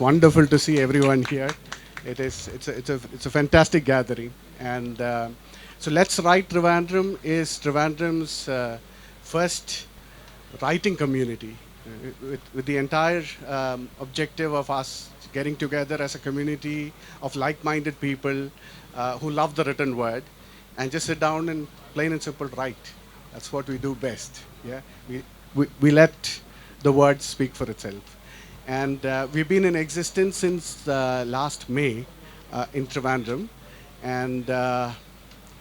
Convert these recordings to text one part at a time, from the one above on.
Wonderful to see everyone here. It's a fantastic gathering, and so let's write Trivandrum is Trivandrum's first writing community, with the entire objective of us getting together as a community of like-minded people who love the written word, and just sit down and plain and simple write. That's what we do best. Yeah, we let the word speak for itself. And we've been in existence since last May in Trivandrum. And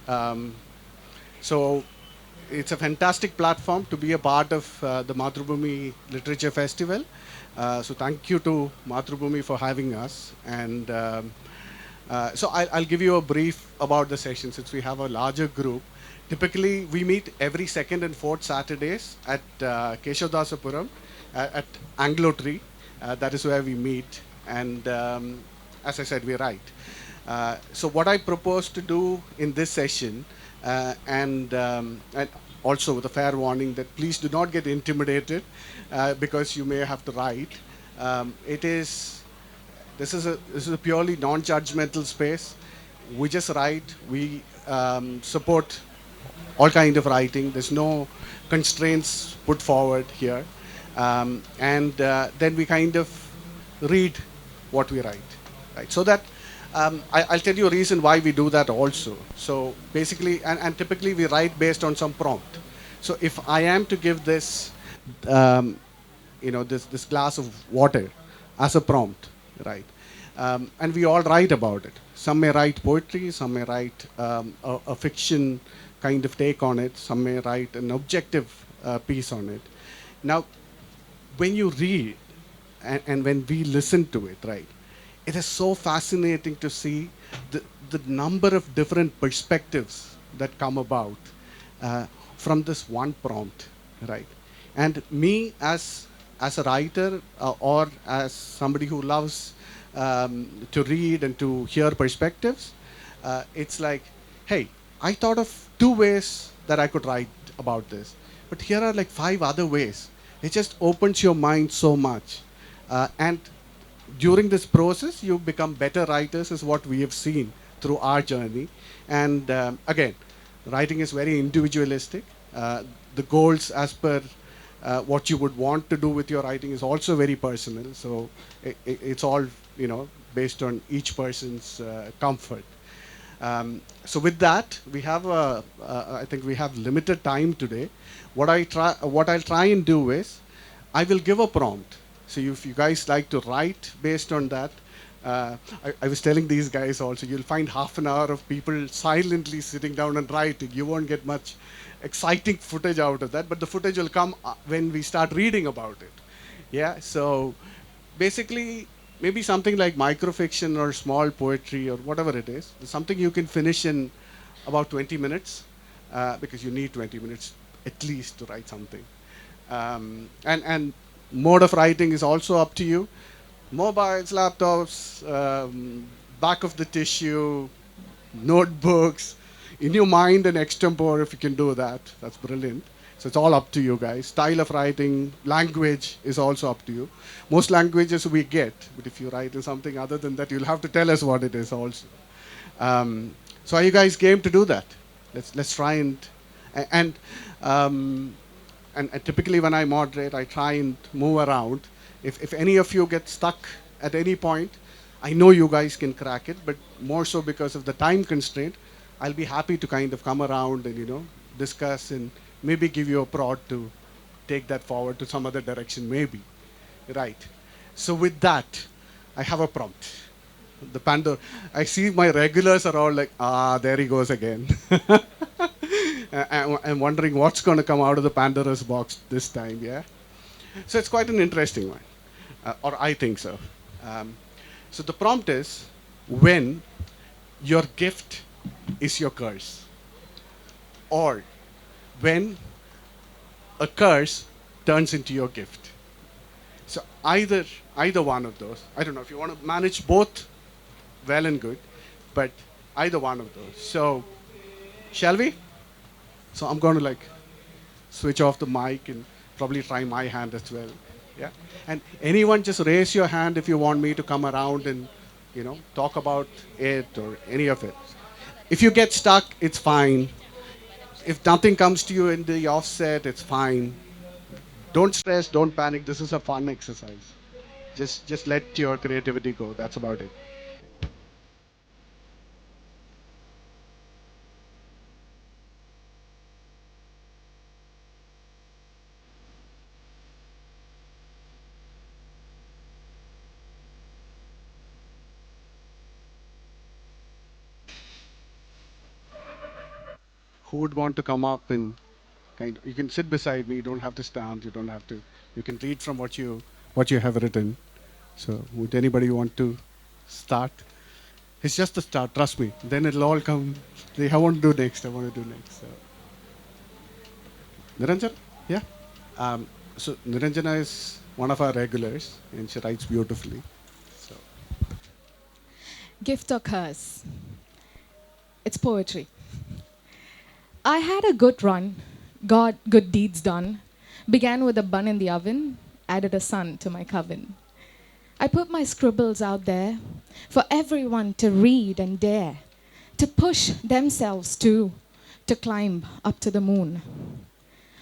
um, so it's a fantastic platform to be a part of the Mathrubhumi Literature Festival. So thank you to Mathrubhumi for having us. And so I'll give you a brief about the session since we have a larger group. Typically, we meet every second and fourth Saturdays at Keshavdasapuram at Anglo Tree. That is where we meet. And as I said, we write. So what I propose to do in this session, and also with a fair warning that please do not get intimidated because you may have to write. This is a purely non-judgmental space. We just write. We support all kind of writing. There's no constraints put forward here, and then we kind of read what we write, right? So that I'll tell you a reason why we do that also. So basically, and typically we write based on some prompt. So if I am to give this, this glass of water as a prompt, right? And we all write about it. Some may write poetry, some may write a fiction kind of take on it, some may write an objective piece on it. Now, when you read and when we listen to it, right, it is so fascinating to see the number of different perspectives that come about from this one prompt, right? And me as a writer or as somebody who loves to read and to hear perspectives, it's like, hey, I thought of two ways that I could write about this, but here are like 5 other ways. It just opens your mind so much. And during this process, you become better writers, is what we have seen through our journey. And again, writing is very individualistic. The goals as per what you would want to do with your writing is also very personal. So it's all, based on each person's comfort. So with that, we have I think we have limited time today. What I'll try and do is, I will give a prompt. So if you guys like to write based on that, I was telling these guys also, you'll find half an hour of people silently sitting down and writing. You won't get much exciting footage out of that, but the footage will come when we start reading about it. Yeah, so basically, maybe something like microfiction or small poetry or whatever it is, something you can finish in about 20 minutes, because you need 20 minutes at least to write something. And mode of writing is also up to you. Mobiles, laptops, back of the tissue, notebooks, in your mind and extempore, if you can do that, that's brilliant. So it's all up to you guys. Style of writing, language is also up to you. Most languages we get, but if you write in something other than that, you'll have to tell us what it is also. So are you guys game to do that? Let's try and typically when I moderate, I try and move around. If any of you get stuck at any point, I know you guys can crack it, but more so because of the time constraint, I'll be happy to kind of come around and, discuss and maybe give you a prod to take that forward to some other direction, maybe. Right. So with that, I have a prompt. The Pandora. I see my regulars are all like, there he goes again. I'm wondering what's going to come out of the Pandora's box this time, yeah? So it's quite an interesting one, or I think so. So the prompt is, when your gift is your curse, or when a curse turns into your gift. So either one of those. I don't know if you want to manage both, well and good, but either one of those. So shall we? So I'm going to switch off the mic and probably try my hand as well. Yeah. And anyone just raise your hand if you want me to come around and, talk about it or any of it. If you get stuck, it's fine. If nothing comes to you in the offset, it's fine. Don't stress, don't panic. This is a fun exercise. Just let your creativity go. That's about it. Who would want to come up and you can sit beside me, you don't have to stand, you don't have to, you can read from what you have written. So would anybody want to start? It's just the start, trust me. Then it'll all come. I want to do next. I want to do next. So. Niranjan? Yeah. So Niranjana is one of our regulars, and she writes beautifully. So Gift or curse? It's poetry. I had a good run, got good deeds done, began with a bun in the oven, added a son to my coven. I put my scribbles out there for everyone to read and dare, to push themselves to climb up to the moon.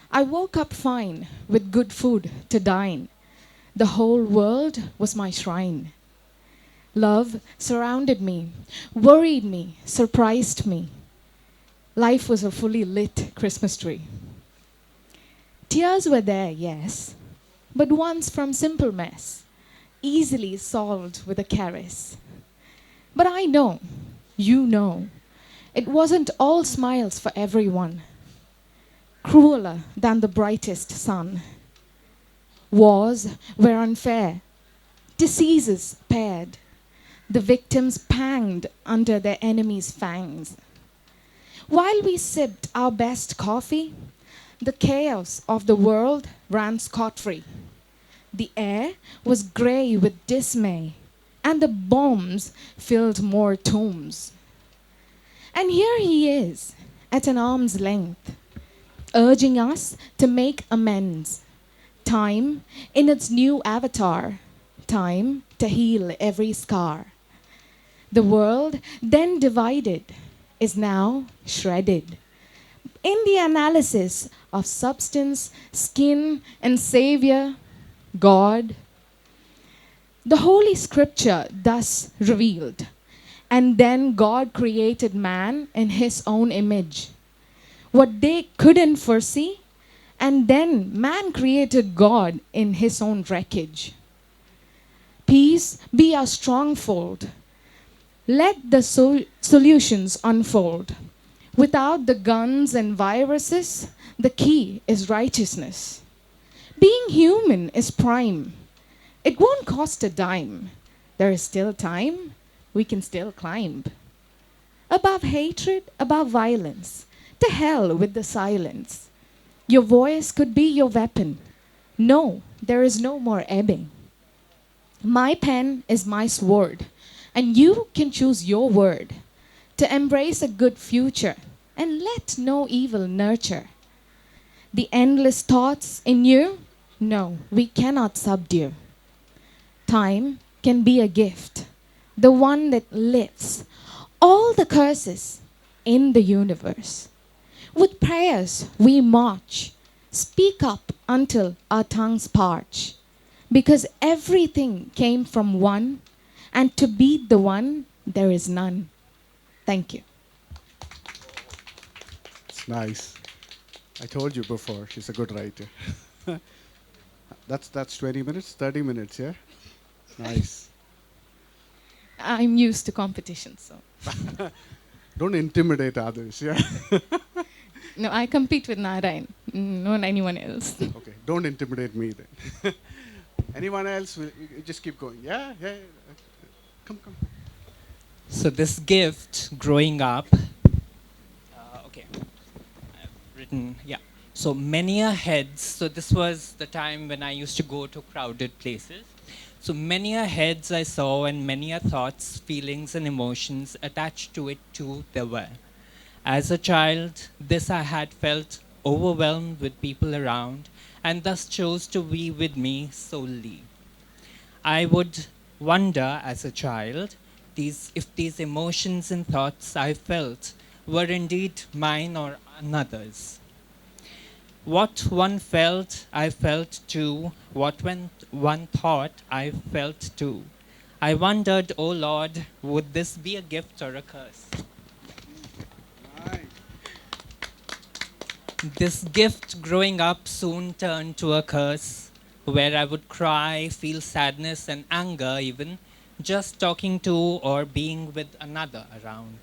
I woke up fine with good food to dine. The whole world was my shrine. Love surrounded me, worried me, surprised me. Life was a fully lit Christmas tree. Tears were there, yes, but ones from simple mess, easily solved with a caress. But I know, you know, it wasn't all smiles for everyone. Crueler than the brightest sun. Wars were unfair, diseases paired, the victims panged under their enemies' fangs. While we sipped our best coffee, the chaos of the world ran scot-free. The air was grey with dismay, and the bombs filled more tombs. And here he is, at an arm's length, urging us to make amends. Time in its new avatar, time to heal every scar. The world, then divided, is now shredded. In the analysis of substance, skin, and Savior, God, the Holy Scripture thus revealed. And then God created man in his own image. What they couldn't foresee, and then man created God in his own wreckage. Peace be our stronghold. Let the solutions unfold. Without the guns and viruses, the key is righteousness. Being human is prime. It won't cost a dime. There is still time. We can still climb. Above hatred, above violence. To hell with the silence. Your voice could be your weapon. No, there is no more ebbing. My pen is my sword, and you can choose your word to embrace a good future and let no evil nurture. The endless thoughts in you, no, we cannot subdue. Time can be a gift, the one that lifts all the curses in the universe. With prayers we march, speak up until our tongues parch, because everything came from one, and to beat the one, there is none. Thank you. it's nice. I told you before, she's a good writer. That's 20 minutes, 30 minutes, yeah? Nice. I'm used to competition, so. Don't intimidate others, yeah? No, I compete with Narayan, not anyone else. Okay, don't intimidate me then. Anyone else? We just keep going. Yeah, yeah. Come. So this gift, growing up, okay, I've written, yeah. So many a heads, so this was the time when I used to go to crowded places. So many a heads I saw and many a thoughts, feelings and emotions attached to it too there were. As a child, this I had felt overwhelmed with people around, and thus chose to be with me solely. I would wonder as a child if these emotions and thoughts I felt were indeed mine or another's. What one felt, I felt too. What one thought, I felt too. I wondered, oh Lord, would this be a gift or a curse? Right. This gift growing up soon turned to a curse, where I would cry, feel sadness and anger even, just talking to or being with another around.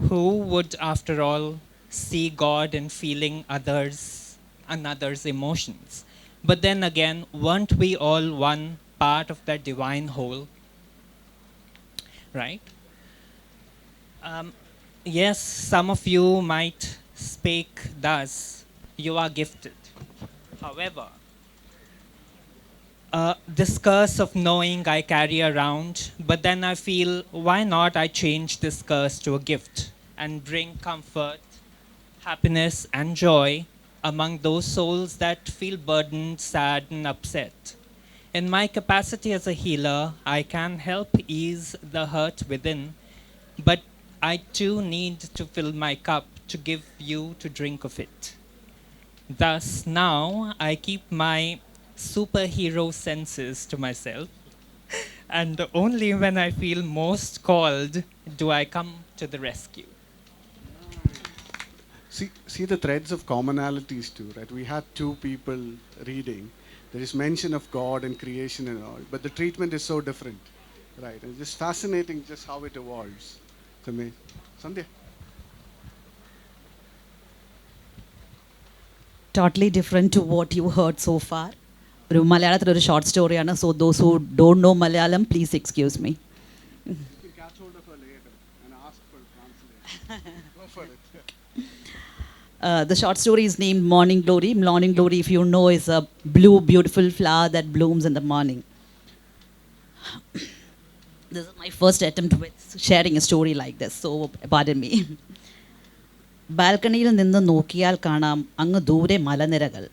Who would, after all, see God in feeling another's emotions? But then again, weren't we all one part of that divine whole? Right? Yes, some of you might speak thus, you are gifted. However, this curse of knowing I carry around, but then I feel, why not I change this curse to a gift and bring comfort, happiness, and joy among those souls that feel burdened, sad, and upset. In my capacity as a healer, I can help ease the hurt within, but I too need to fill my cup to give you to drink of it. Thus, now I keep my superhero senses to myself, and only when I feel most called do I come to the rescue. See the threads of commonalities too, right? We had two people reading. There is mention of God and creation and all, but the treatment is so different, right? And it's just fascinating just how it evolves. To me, Sandhya. Totally different to what you heard so far. ഒരു മലയാളത്തിലൊരു short സ്റ്റോറിയാണ്. So those who don't know Malayalam please excuse me. You can catch hold of her later and ask for translation. Go for it. The short story is named Morning Glory. Morning Glory, if you know, is a blue, beautiful flower that blooms in the morning. This is my first attempt with sharing a story like this, so pardon me. ബാൽക്കണിയിൽ നിന്ന് നോക്കിയാൽ കാണാം അങ്ങ് ദൂരെ മലനിരകൾ.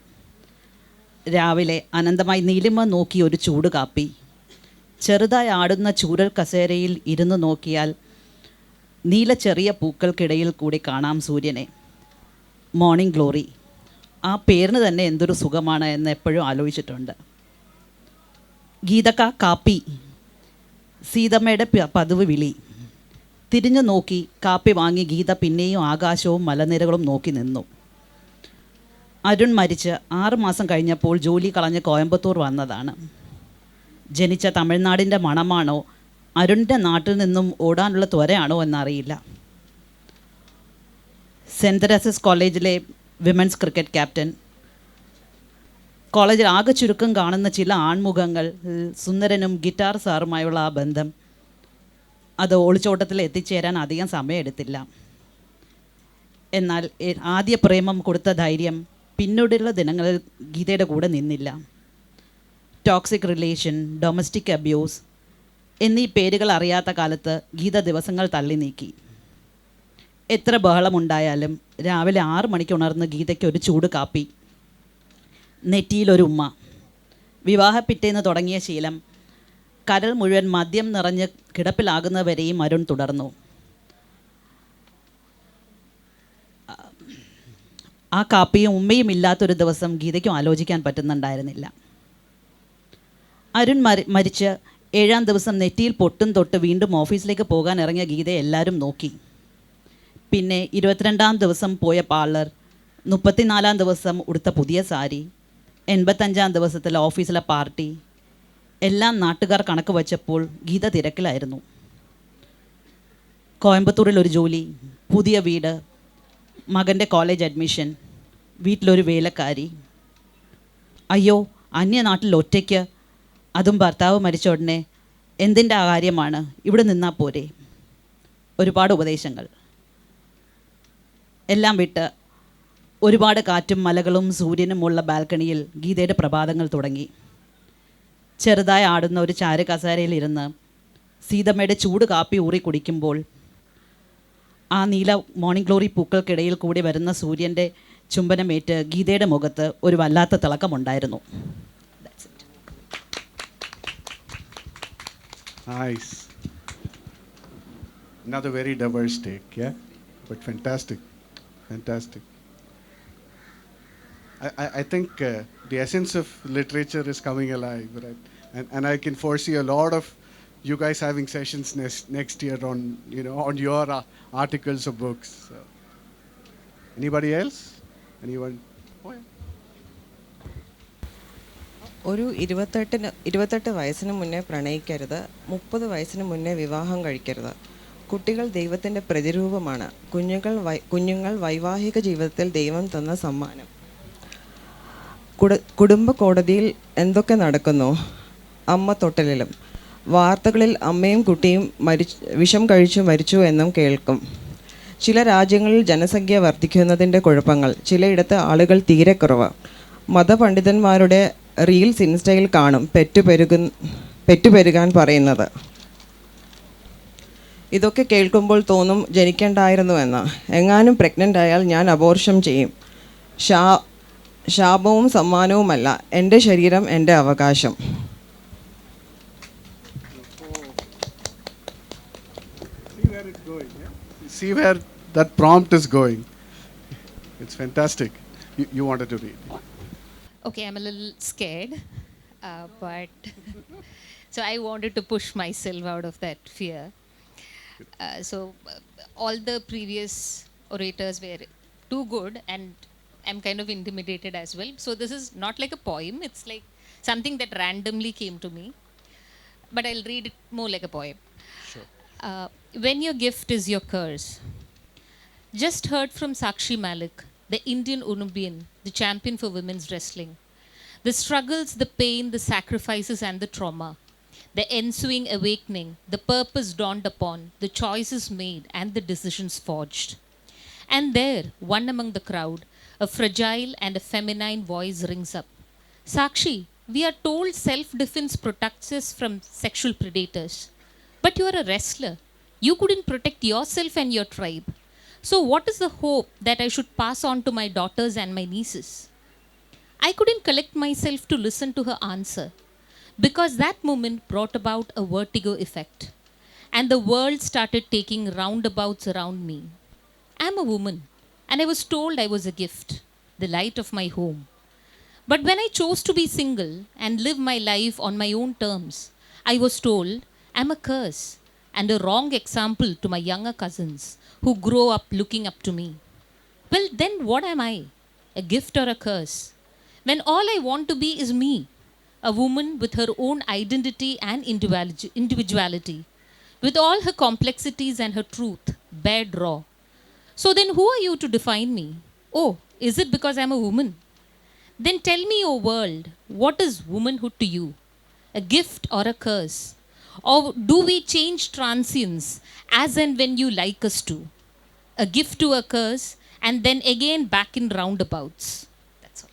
രാവിലെ അനന്തമായി നീലിമ നോക്കി ഒരു ചൂട് കാപ്പി. ചെറുതായി ആടുന്ന ചൂരൽ കസേരയിൽ ഇരുന്ന് നോക്കിയാൽ നീല ചെറിയ പൂക്കൾക്കിടയിൽ കൂടി കാണാം സൂര്യനെ. മോർണിംഗ് ഗ്ലോറി, ആ പേരിന് തന്നെ എന്തൊരു സുഖമാണ് എന്ന് എപ്പോഴും ആലോചിച്ചിട്ടുണ്ട്. ഗീതക്ക കാപ്പി, സീതമ്മയുടെ പതിവ് വിളി. തിരിഞ്ഞു നോക്കി കാപ്പി വാങ്ങി ഗീത പിന്നെയും ആകാശവും മലനിരകളും നോക്കി നിന്നു. അരുൺ മരിച്ച് 6 മാസം കഴിഞ്ഞപ്പോൾ ജോലി കളഞ്ഞ് കോയമ്പത്തൂർ വന്നതാണ്. ജനിച്ച തമിഴ്നാടിൻ്റെ മണമാണോ അരുണിൻ്റെ നാട്ടിൽ നിന്നും ഓടാനുള്ള ത്വരയാണോ എന്നറിയില്ല. സെൻറ്റ് തെരേസസ് കോളേജിലെ വിമൻസ് ക്രിക്കറ്റ് ക്യാപ്റ്റൻ. കോളേജിൽ ആകെ ചുരുക്കം കാണുന്ന ചില ആൺമുഖങ്ങൾ, സുന്ദരനും ഗിറ്റാർ സാറുമായുള്ള ആ ബന്ധം, അത് ഒളിച്ചോട്ടത്തിൽ എത്തിച്ചേരാൻ അധികം സമയമെടുത്തില്ല. എന്നാൽ ആദ്യ പ്രേമം കൊടുത്ത ധൈര്യം പിന്നീടുള്ള ദിനങ്ങളിൽ ഗീതയുടെ കൂടെ നിന്നില്ല. ടോക്സിക് റിലേഷൻ, ഡൊമസ്റ്റിക് അബ്യൂസ് എന്നീ പേരുകൾ അറിയാത്ത കാലത്ത് ഗീത ദിവസങ്ങൾ തള്ളി നീക്കി. എത്ര ബഹളമുണ്ടായാലും രാവിലെ 6 മണിക്ക് ഉണർന്ന് ഗീതയ്ക്ക് ഒരു ചൂട് കാപ്പി, നെറ്റിയിലൊരു ഉമ്മ. വിവാഹപ്പിറ്റേന്ന് തുടങ്ങിയ ശീലം കരൾ മുഴുവൻ മദ്യം നിറഞ്ഞ് കിടപ്പിലാകുന്നവരെയും അരുൺ തുടർന്നു. ആ കാപ്പിയും ഉമ്മയും ഇല്ലാത്തൊരു ദിവസം ഗീതയ്ക്കും ആലോചിക്കാൻ പറ്റുന്നുണ്ടായിരുന്നില്ല. അരുൺ മരിച്ച് 7-ാം ദിവസം നെറ്റിയിൽ പൊട്ടും തൊട്ട് വീണ്ടും ഓഫീസിലേക്ക് പോകാൻ ഇറങ്ങിയ ഗീതയെ എല്ലാവരും നോക്കി. പിന്നെ 22-ാം ദിവസം പോയ പാർലർ, 34-ാം ദിവസം ഉടുത്ത പുതിയ സാരി, 85-ാം ദിവസത്തിലെ ഓഫീസിലെ പാർട്ടി, എല്ലാം നാട്ടുകാർ കണക്ക് വച്ചപ്പോൾ ഗീത തിരക്കിലായിരുന്നു. കോയമ്പത്തൂരിൽ ഒരു ജോലി, പുതിയ വീട്, മകൻ്റെ കോളേജ് അഡ്മിഷൻ, വീട്ടിലൊരു വേലക്കാരി. അയ്യോ, അന്യനാട്ടിൽ ഒറ്റയ്ക്ക്, അതും ഭർത്താവ് മരിച്ച ഉടനെ. എന്തിൻ്റെ ആ കാര്യമാണ്, ഇവിടെ നിന്നാൽ പോരെ. ഒരുപാട് ഉപദേശങ്ങൾ. എല്ലാം വിട്ട് ഒരുപാട് കാറ്റും മലകളും സൂര്യനുമുള്ള ബാൽക്കണിയിൽ ഗീതയുടെ പ്രഭാതങ്ങൾ തുടങ്ങി. ചെറുതായി ആടുന്ന ഒരു ചാരു കസേരയിലിരുന്ന് സീതമ്മയുടെ ചൂട് കാപ്പി ഊറി കുടിക്കുമ്പോൾ ആ നീല മോർണിംഗ് ഗ്ലോറി പൂക്കൾക്കിടയിൽ കൂടി വരുന്ന സൂര്യൻ്റെ ചുംബനമേറ്റ് ഗീതയുടെ മുഖത്ത് ഒരു വല്ലാത്ത തിളക്കമുണ്ടായിരുന്നു. Nice. Another very diverse take, yeah? But fantastic. Fantastic. I think the essence of literature is coming alive, right? And I can foresee a lot of you guys having sessions next year on, you know, on your articles or books. So. Anybody else? Anyone? Oh, yeah. ഒരു 28 വയസ്സിന് മുന്നേ പ്രണയിക്കരുത്, 30 വയസ്സിന് മുന്നേ വിവാഹം കഴിക്കരുത്. കുട്ടികൾ ദൈവത്തിൻ്റെ പ്രതിരൂപമാണ്. കുഞ്ഞുങ്ങൾ വൈവാഹിക ജീവിതത്തിൽ ദൈവം തന്ന സമ്മാനം. കുടുംബ കോടതിയിൽ എന്തൊക്കെ നടക്കുന്നു? അമ്മ തൊട്ടലിലും. വാർത്തകളിൽ അമ്മയും കുട്ടിയും വിഷം കഴിച്ചു മരിച്ചു എന്നും കേൾക്കും. ചില രാജ്യങ്ങളിൽ ജനസംഖ്യ വർദ്ധിക്കുന്നതിൻ്റെ കുഴപ്പങ്ങൾ. ചിലയിടത്ത് ആളുകൾ തീരെ കുറവ്. മതപണ്ഡിതന്മാരുടെ റീൽസ് ഇൻസ്റ്റയിൽ കാണും പെറ്റുപെരുകാൻ പറയുന്നത്. ഇതൊക്കെ കേൾക്കുമ്പോൾ തോന്നും ജനിക്കേണ്ടായിരുന്നു എന്ന്. എങ്ങാനും പ്രഗ്നൻ്റ് ആയാൽ ഞാൻ അബോർഷൻ ചെയ്യും. ശാപവും സമ്മാനവുമല്ല, എൻ്റെ ശരീരം എൻ്റെ അവകാശം. See where that prompt is going. It's fantastic. You wanted to read. Okay, I'm a little scared, but so I wanted to push myself out of that fear. All the previous orators were too good, and I'm kind of intimidated as well. So this is not like a poem, it's like something that randomly came to me, but I'll read it more like a poem. Sure. When your gift is your curse. Just heard from Sakshi Malik, the Indian Olympian, the champion for women's wrestling. The struggles, the pain, the sacrifices and the trauma. The ensuing awakening, the purpose dawned upon, the choices made and the decisions forged. And there, one among the crowd, a fragile and a feminine voice rings up. Sakshi, we are told self-defense protects us from sexual predators. But you are a wrestler. You couldn't protect yourself and your tribe. So what is the hope that I should pass on to my daughters and my nieces? I couldn't collect myself to listen to her answer, because that moment brought about a vertigo effect, and the world started taking roundabouts around me. I'm a woman, and I was told I was a gift, the light of my home. But when I chose to be single and live my life on my own terms, I was told I'm a curse and a wrong example to my younger cousins who grow up looking up to me. Well, then what am I? A gift or a curse? When all I want to be is me, a woman with her own identity and individuality, with all her complexities and her truth, bared raw. So then who are you to define me? Oh, is it because I'm a woman? Then tell me, O world, what is womanhood to you? A gift or a curse? Or do we change transience as and when you like us to? A gift to a curse, and then again back in roundabouts. That's all.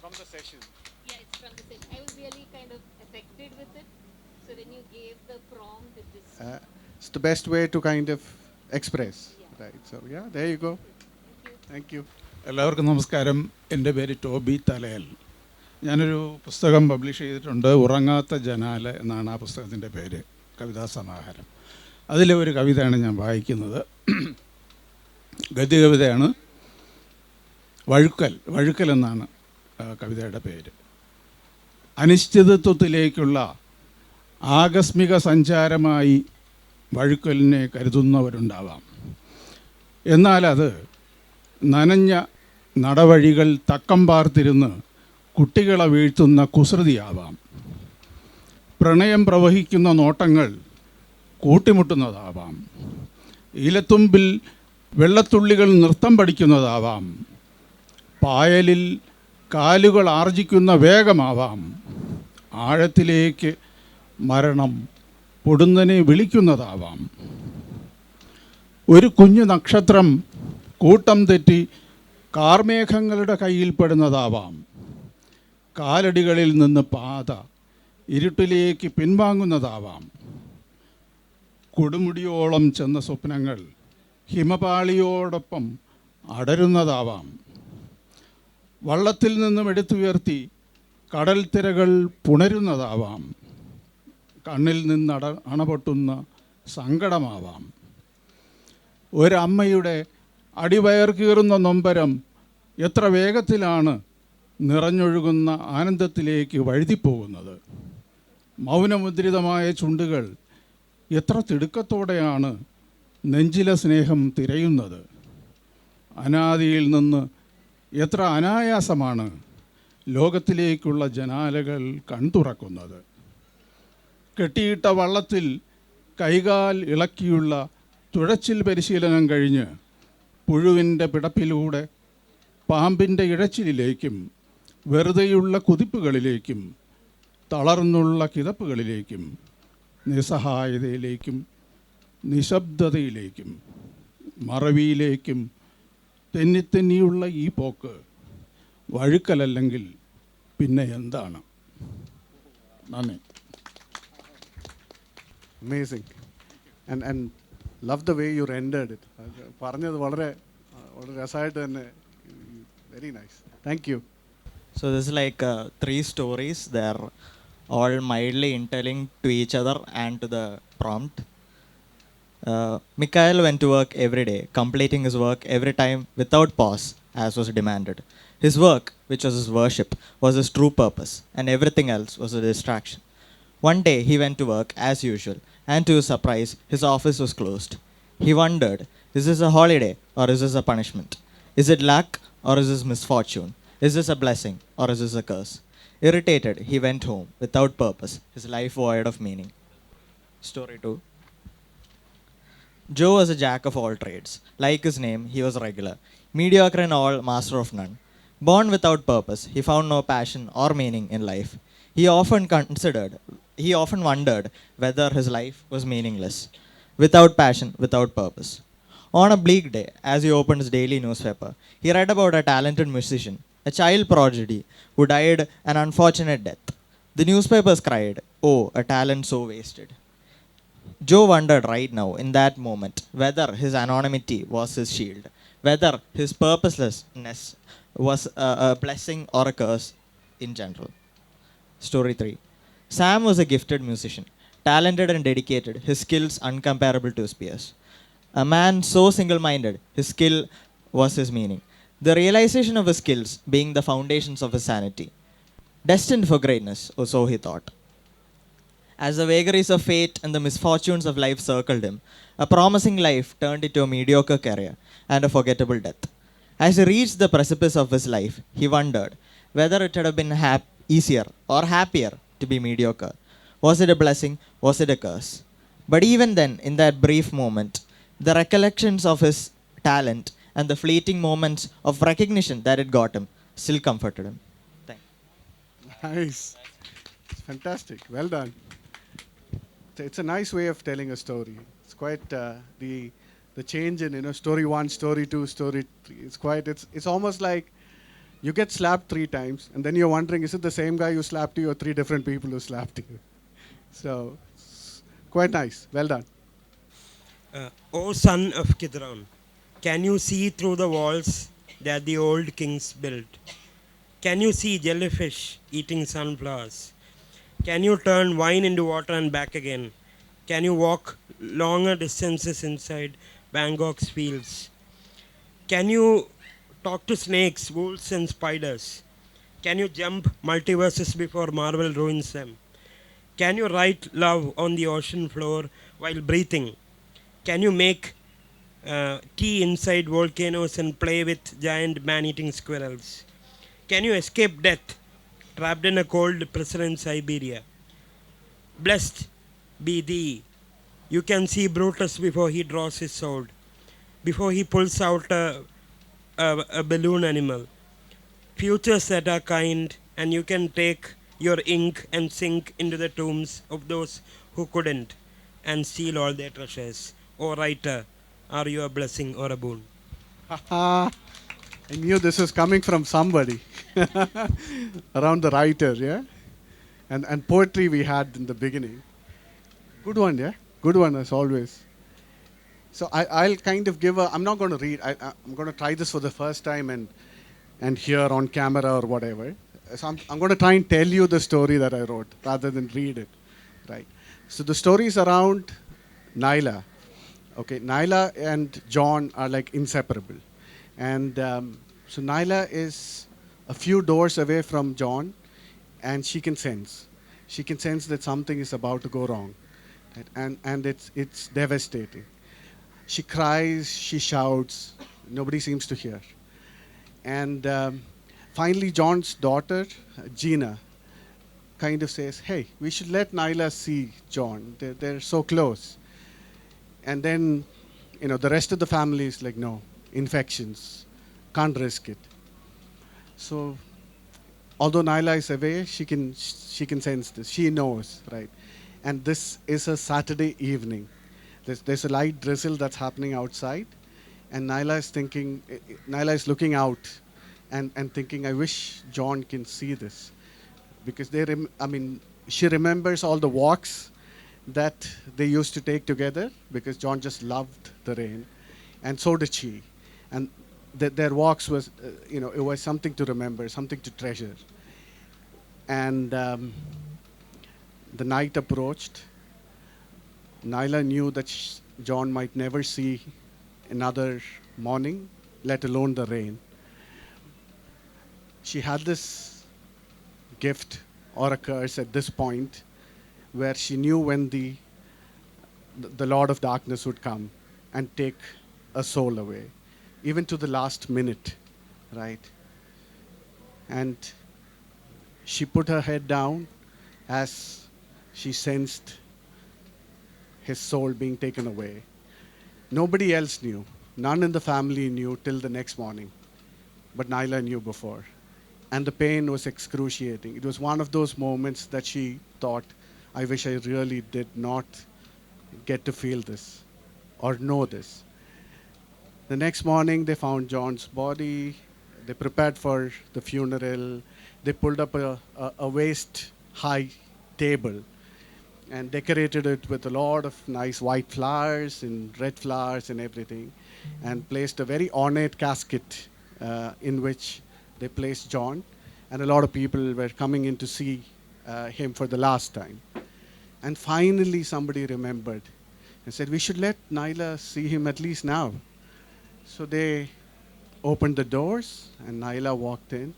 From the session. Yeah, it's from the session. I was really kind of affected with it. So when you gave the prompt, it just... It's the best way to kind of express, right? So yeah, there you go. Thank you. എല്ലാവർക്കും നമസ്കാരം. എൻ്റെ പേര് Toby Thalayal. ഞാനൊരു പുസ്തകം publish ചെയ്തിട്ടുണ്ട്. ഉറങ്ങാത്ത ജനാല എന്നാണ് ആ പുസ്തകത്തിൻ്റെ പേര്, കവിതാ സമാഹാരം. അതിലെ ഒരു കവിതയാണ് ഞാൻ വായിക്കുന്നത്. ഗദ്യകവിതയാണ്. വഴുക്കൽ എന്നാണ് കവിതയുടെ പേര്. അനിശ്ചിതത്വത്തിലേക്കുള്ള ആകസ്മിക സഞ്ചാരമായി വഴുക്കലിനെ കരുതുന്നവരുണ്ടാവാം. എന്നാൽ അത് നനഞ്ഞ നടവഴികൾ തക്കം പാർത്തിരുന്ന് കുട്ടികളെ വീഴ്ത്തുന്ന കുസൃതിയാവാം. പ്രണയം പ്രവഹിക്കുന്ന നോട്ടങ്ങൾ കൂട്ടിമുട്ടുന്നതാവാം. ഇലത്തുമ്പിൽ വെള്ളത്തുള്ളികൾ നൃത്തം പഠിക്കുന്നതാവാം. പായലിൽ കാലുകൾ ആർജിക്കുന്ന വേഗമാവാം. ആഴത്തിലേക്ക് മരണം പൊടുന്നനെ വിളിക്കുന്നതാവാം. ഒരു കുഞ്ഞു നക്ഷത്രം കൂട്ടം തെറ്റി കാർമേഘങ്ങളുടെ കയ്യിൽപ്പെടുന്നതാവാം. കാലടികളിൽ നിന്ന് പാത ഇരുട്ടിലേക്ക് പിൻവാങ്ങുന്നതാവാം. കൊടുമുടിയോളം ചെന്ന സ്വപ്നങ്ങൾ ഹിമപാളിയോടൊപ്പം അടരുന്നതാവാം. വള്ളത്തിൽ നിന്നും എടുത്തുയർത്തി കടൽ തിരകൾ പുണരുന്നതാവാം. കണ്ണിൽ നിന്ന് അണപൊട്ടുന്ന സങ്കടമാവാം. ഒരമ്മയുടെ അടിവയർ കീറുന്ന നൊമ്പരം എത്ര വേഗത്തിലാണ് നിറഞ്ഞൊഴുകുന്ന ആനന്ദത്തിലേക്ക് വഴുതിപ്പോകുന്നത്. മൗനമുദ്രിതമായ ചുണ്ടുകൾ എത്ര തിടുക്കത്തോടെയാണ് നെഞ്ചിലെ സ്നേഹം തിരയുന്നത്. അനാദിയിൽ നിന്ന് എത്ര അനായാസമാണ് ലോകത്തിലേക്കുള്ള ജനാലകൾ കൺതുറക്കുന്നത്. കെട്ടിയിട്ട വള്ളത്തിൽ കൈകാൽ ഇളക്കിയുള്ള തുഴച്ചിൽ പരിശീലനം കഴിഞ്ഞ് പുഴുവിൻ്റെ പിടപ്പിലൂടെ പാമ്പിൻ്റെ ഇഴച്ചിലിലേക്കും വെറുതെയുള്ള കുതിപ്പുകളിലേക്കും തളർന്നുള്ള കിതപ്പുകളിലേക്കും നിസ്സഹായതയിലേക്കും നിശബ്ദതയിലേക്കും മറവിയിലേക്കും തെന്നിത്തെന്നിയുള്ള ഈ പോക്ക് വഴുക്കലല്ലെങ്കിൽ പിന്നെ എന്താണ്? നന്ദി. Amazing. And love the way you rendered it. പറഞ്ഞത് വളരെ രസമായിട്ട് തന്നെ. Very nice. Thank you. So this is like 3 stories. They're all mildly interlinked to each other and to the prompt. Mikhail went to work every day, completing his work every time without pause, as was demanded. His work, which was his worship, was his true purpose, and everything else was a distraction. One day he went to work as usual, and to his surprise, his office was closed. He wondered, is this a holiday or is this a punishment? Is it luck or is this misfortune? Is this a blessing or is this a curse? Irritated, he went home without purpose, his life void of meaning. Story 2. Joe was a jack of all trades. Like his name, he was regular. Mediocre in all, master of none. Born without purpose, he found no passion or meaning in life. He often wondered whether his life was meaningless. Without passion, without purpose. On a bleak day, as he opened his daily newspaper, he read about a talented musician, a child prodigy, who died an unfortunate death. The newspapers cried, "Oh, a talent so wasted." Joe wondered right now, in that moment, whether his anonymity was his shield, whether his purposelessness was a blessing or a curse in general. Story 3. Sam was a gifted musician, talented and dedicated, his skills uncomparable to his peers. A man so single-minded, his skill was his meaning. The realization of his skills being the foundations of his sanity. Destined for greatness, or so he thought. As the vagaries of fate and the misfortunes of life circled him, a promising life turned into a mediocre career and a forgettable death. As he reached the precipice of his life, he wondered whether it would have been easier or happier to be mediocre. Was it a blessing? Was it a curse? But even then, in that brief moment, the recollections of his talent and the fleeting moments of recognition that it got him still comforted him. Thank you. Nice. It's fantastic. Well done. It's a nice way of telling a story. It's quite the change in story 1, story 2, story 3. It's almost like you get slapped 3 times and then you're wondering, is it the same guy who slapped you or 3 different people who slapped you? So it's quite nice. Well done. O son of Kidron, can you see through the walls that the old kings built? Can you see jellyfish eating sunflowers? Can you turn wine into water and back again? Can you walk longer distances inside Bangkok's fields? Can you talk to snakes, wolves and spiders? Can you jump multiverses before Marvel ruins them? Can you write love on the ocean floor while breathing? Can you make tea inside volcanoes and play with giant man-eating squirrels? Can you escape death trapped in a cold prison in Siberia? Blessed be thee. You can see Brutus before he draws his sword, before he pulls out a balloon animal. Futures that are kind, and you can take your ink and sink into the tombs of those who couldn't and steal all their treasures. O writer, are you a blessing or a boon? I knew this was coming from somebody around the writer, yeah? And poetry we had in the beginning. Good one, yeah? Good one as always. So I'll kind of give a, I'm not going to read, I'm going to try this for the first time and hear on camera or whatever. So I'm going to try and tell you the story that I wrote rather than read it, right? So the story is around Naila. Okay, Naila and John are like inseparable. And so Naila is a few doors away from John, and she can sense. She can sense that something is about to go wrong. Right? And it's devastating. She cries, she shouts, nobody seems to hear. And finally, John's daughter, Gina, kind of says, hey, we should let Naila see John. They're so close. And then, the rest of the family is like, no, infections, can't risk it. So, although Naila is away, she can sense this. She knows, right? And this is a Saturday evening. There's a light drizzle that's happening outside, and Naila is looking out, and thinking, I wish John can see this, because she remembers all the walks that they used to take together, because John just loved the rain, and so did she, and their walks was, it was something to remember, something to treasure. And the night approached. Naila knew that John might never see another morning, let alone the rain. She had this gift or a curse at this point where she knew when the Lord of Darkness would come and take a soul away, even to the last minute, right? And she put her head down as she sensed his soul being taken away. Nobody else knew. None in the family knew till the next morning. But Naila knew before. And the pain was excruciating. It was one of those moments that she thought, I wish I really did not get to feel this or know this. The next morning, they found John's body. They prepared for the funeral. They pulled up a waist-high table and decorated it with a lot of nice white flowers and red flowers and everything, and placed a very ornate casket in which they placed John, and a lot of people were coming in to see him for the last time. And finally somebody remembered and said, we should let Naila see him at least now. So they opened the doors and Naila walked in.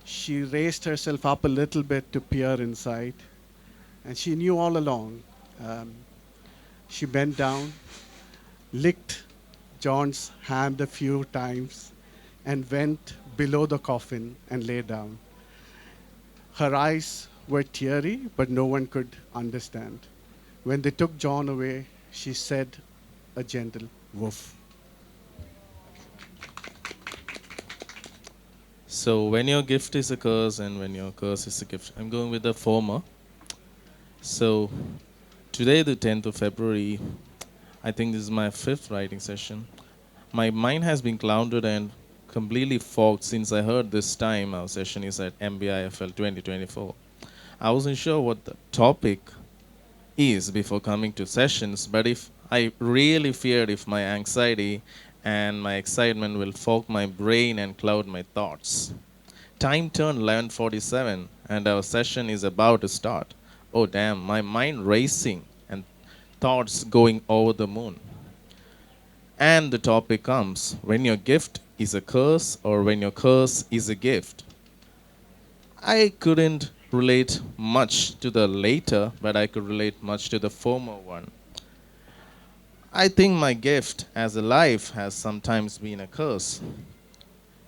She raised herself up a little bit to peer inside. And she knew all along. She bent down, licked John's hand a few times, and went below the coffin and lay down. Her eyes were teary, but no one could understand. When they took John away, she said a gentle woof. So when your gift is a curse and when your curse is a gift, I'm going with the former. So today, the 10th of February, I think this is my 5th writing session. My mind has been clouded and completely fogged since I heard this time our session is at MBIFL 2024. I wasn't sure what the topic is before coming to sessions, but if I really feared if my anxiety and my excitement will fog my brain and cloud my thoughts. Time turned 11:47 and our session is about to start. Oh damn, my mind racing and thoughts going over the moon. And the topic comes, when your gift is a curse or when your curse is a gift. I couldn't relate much to the later, but I could relate much to the former one. I think my gift as a life has sometimes been a curse.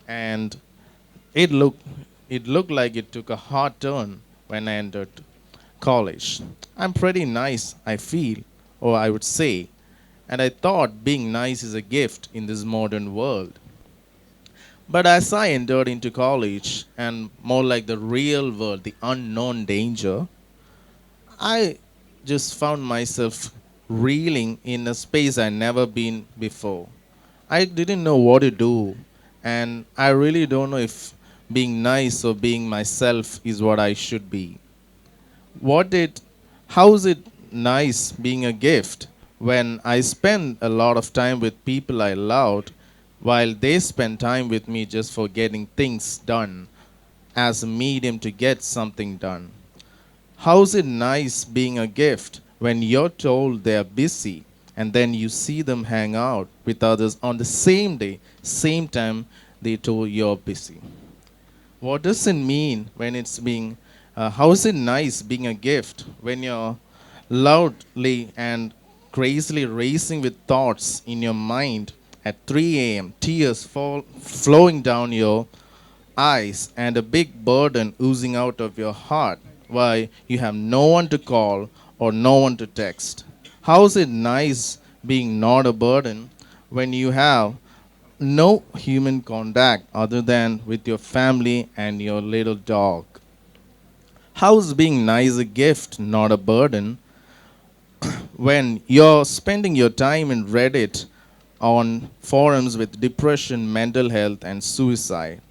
And it looked like it took a hard turn when I entered college. I'm pretty nice, I feel, or I would say, and I thought being nice is a gift in this modern world. But as I entered into college, and more like the real world, the unknown danger, I just found myself reeling in a space I'd never been before. I didn't know what to do, and I really don't know if being nice or being myself is what I should be. How is it nice being a gift when I spend a lot of time with people I loved, while they spend time with me just for getting things done as a medium to get something done. How's it nice being a gift when you're told they're busy and then you see them hang out with others on the same day, same time they told you're busy? What does it mean when it's being, how is it nice being a gift when you're loudly and crazily racing with thoughts in your mind at 3 a.m., tears flowing down your eyes and a big burden oozing out of your heart while you have no one to call or no one to text? How is it nice being not a burden when you have no human contact other than with your family and your little dog? How's being nice a gift, not a burden, when you're spending your time in Reddit on forums with depression, mental health, and suicide?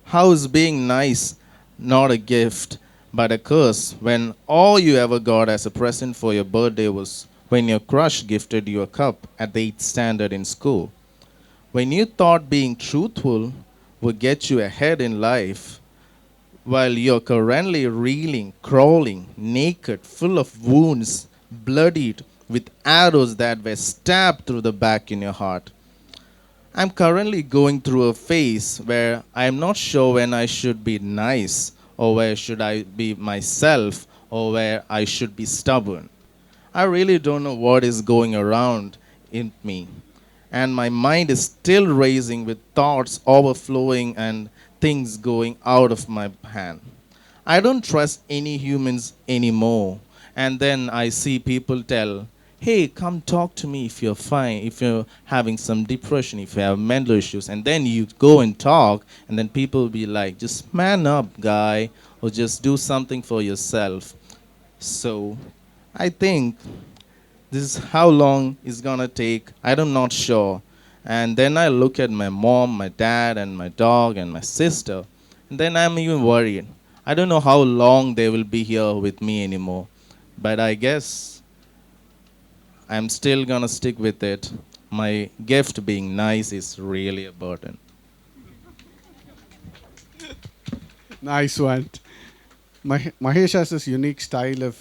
How is being nice not a gift but a curse when all you ever got as a present for your birthday was when your crush gifted you a cup at the 8th standard in school? When you thought being truthful would get you ahead in life, while you're currently reeling, crawling, naked, full of wounds, bloodied, with arrows that were stabbed through the back in your heart. I'm currently going through a phase where I'm not sure when I should be nice, or where should I be myself, or where I should be stubborn. I really don't know what is going around in me. And my mind is still racing with thoughts overflowing and things going out of my hand. I don't trust any humans anymore. And then I see people tell, hey, come talk to me if you're fine, if you're having some depression, if you have mental issues. And then you go and talk, and then people will be like, just man up, guy, or just do something for yourself. So I think this is how long it's gonna take. I'm not sure. And then I look at my mom, my dad, and my dog, and my sister. And then I'm even worried. I don't know how long they will be here with me anymore. But I guess I'm still gonna stick with it. My gift being nice is really a burden. Nice one. Mahesh has this unique style of,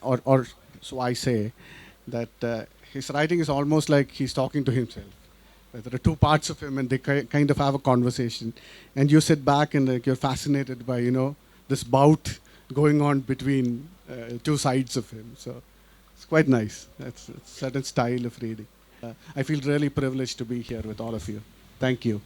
or so I say, that his writing is almost like he's talking to himself. There are two parts of him, and they kind of have a conversation. And you sit back and you're fascinated by, this bout going on between two sides of him. So it's quite nice. That's a certain style of reading. I feel really privileged to be here with all of you. Thank you.